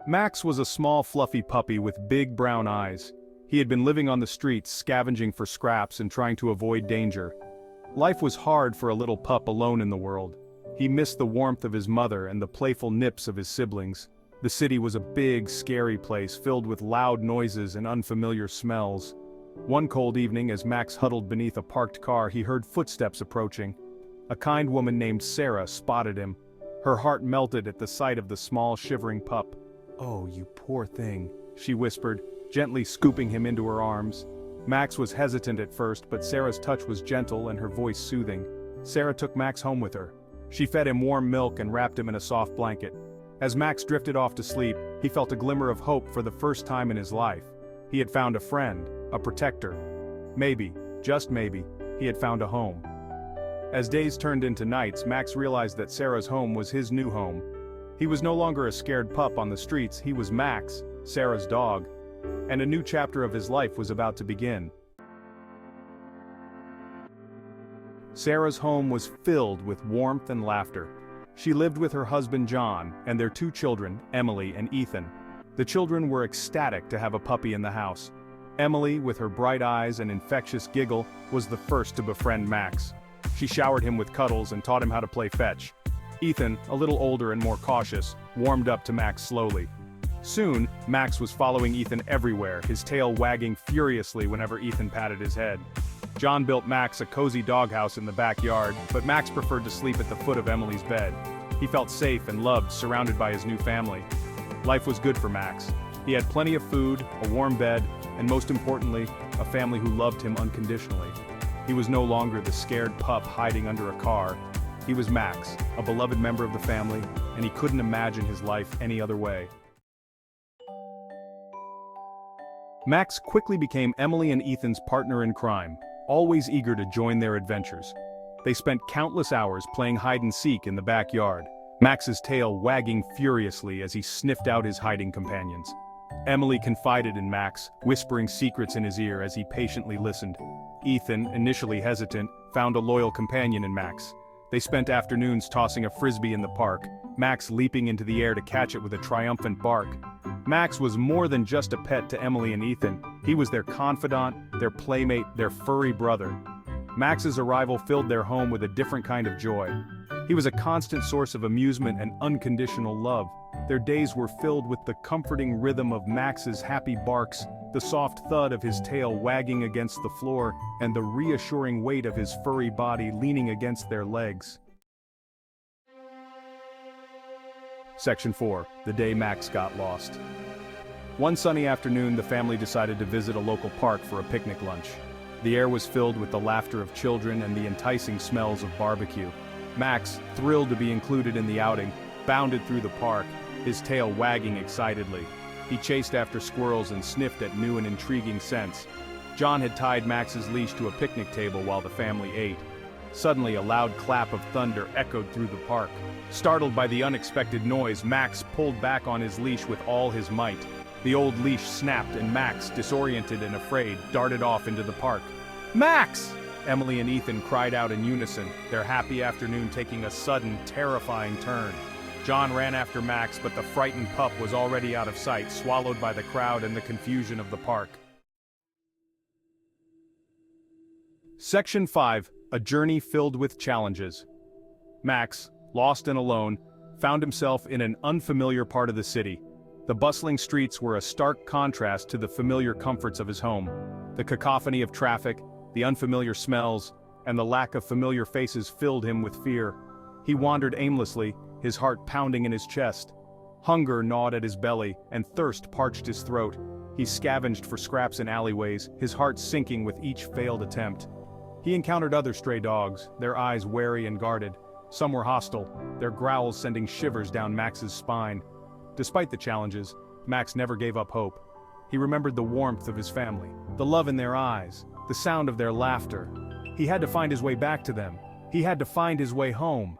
Max was a small fluffy puppy with big brown eyes. He had been living on the streets scavenging for scraps and trying to avoid danger. Life was hard for a little pup alone in the world. He missed the warmth of his mother and the playful nips of his siblings. The city was a big, scary place filled with loud noises and unfamiliar smells. One cold evening, as Max huddled beneath a parked car, he heard footsteps approaching. A kind woman named Sarah spotted him. Her heart melted at the sight of the small, shivering pup. "Oh, you poor thing," she whispered, gently scooping him into her arms. Max was hesitant at first, but Sarah's touch was gentle and her voice soothing. Sarah took Max home with her. She fed him warm milk and wrapped him in a soft blanket. As Max drifted off to sleep, he felt a glimmer of hope for the first time in his life. He had found a friend, a protector. Maybe, just maybe, he had found a home. As days turned into nights, Max realized that Sarah's home was his new home. He was no longer a scared pup on the streets, he was Max, Sarah's dog. And a new chapter of his life was about to begin. Sarah's home was filled with warmth and laughter. She lived with her husband John and their two children, Emily and Ethan. The children were ecstatic to have a puppy in the house. Emily, with her bright eyes and infectious giggle, was the first to befriend Max. She showered him with cuddles and taught him how to play fetch. Ethan, a little older and more cautious, warmed up to Max slowly. Soon, Max was following Ethan everywhere, his tail wagging furiously whenever Ethan patted his head. John built Max a cozy doghouse in the backyard, but Max preferred to sleep at the foot of Emily's bed. He felt safe and loved, surrounded by his new family. Life was good for Max. He had plenty of food, a warm bed, and most importantly, a family who loved him unconditionally. He was no longer the scared pup hiding under a car. He was Max, a beloved member of the family, and he couldn't imagine his life any other way. Max quickly became Emily and Ethan's partner in crime, always eager to join their adventures. They spent countless hours playing hide-and-seek in the backyard, Max's tail wagging furiously as he sniffed out his hiding companions. Emily confided in Max, whispering secrets in his ear as he patiently listened. Ethan, initially hesitant, found a loyal companion in Max. They spent afternoons tossing a frisbee in the park, Max leaping into the air to catch it with a triumphant bark. Max was more than just a pet to Emily and Ethan. He was their confidant, their playmate, their furry brother. Max's arrival filled their home with a different kind of joy. He was a constant source of amusement and unconditional love. Their days were filled with the comforting rhythm of Max's happy barks, the soft thud of his tail wagging against the floor, and the reassuring weight of his furry body leaning against their legs. Section 4. The day Max got lost. One sunny afternoon, the family decided to visit a local park for a picnic lunch. The air was filled with the laughter of children and the enticing smells of barbecue. Max, thrilled to be included in the outing, bounded through the park, his tail wagging excitedly. He chased after squirrels and sniffed at new and intriguing scents. John had tied Max's leash to a picnic table while the family ate. Suddenly, a loud clap of thunder echoed through the park. Startled by the unexpected noise, Max pulled back on his leash with all his might. The old leash snapped and Max, disoriented and afraid, darted off into the park. "Max!" Emily and Ethan cried out in unison, their happy afternoon taking a sudden, terrifying turn. John ran after Max, but the frightened pup was already out of sight, swallowed by the crowd and the confusion of the park. Section 5. A journey filled with challenges. Max, lost and alone, found himself in an unfamiliar part of the city. The bustling streets were a stark contrast to the familiar comforts of his home. The cacophony of traffic, the unfamiliar smells, and the lack of familiar faces filled him with fear. He wandered aimlessly, his heart pounding in his chest. Hunger gnawed at his belly, and thirst parched his throat. He scavenged for scraps in alleyways, his heart sinking with each failed attempt. He encountered other stray dogs, their eyes wary and guarded. Some were hostile, their growls sending shivers down Max's spine. Despite the challenges, Max never gave up hope. He remembered the warmth of his family, the love in their eyes, the sound of their laughter. He had to find his way back to them. He had to find his way home.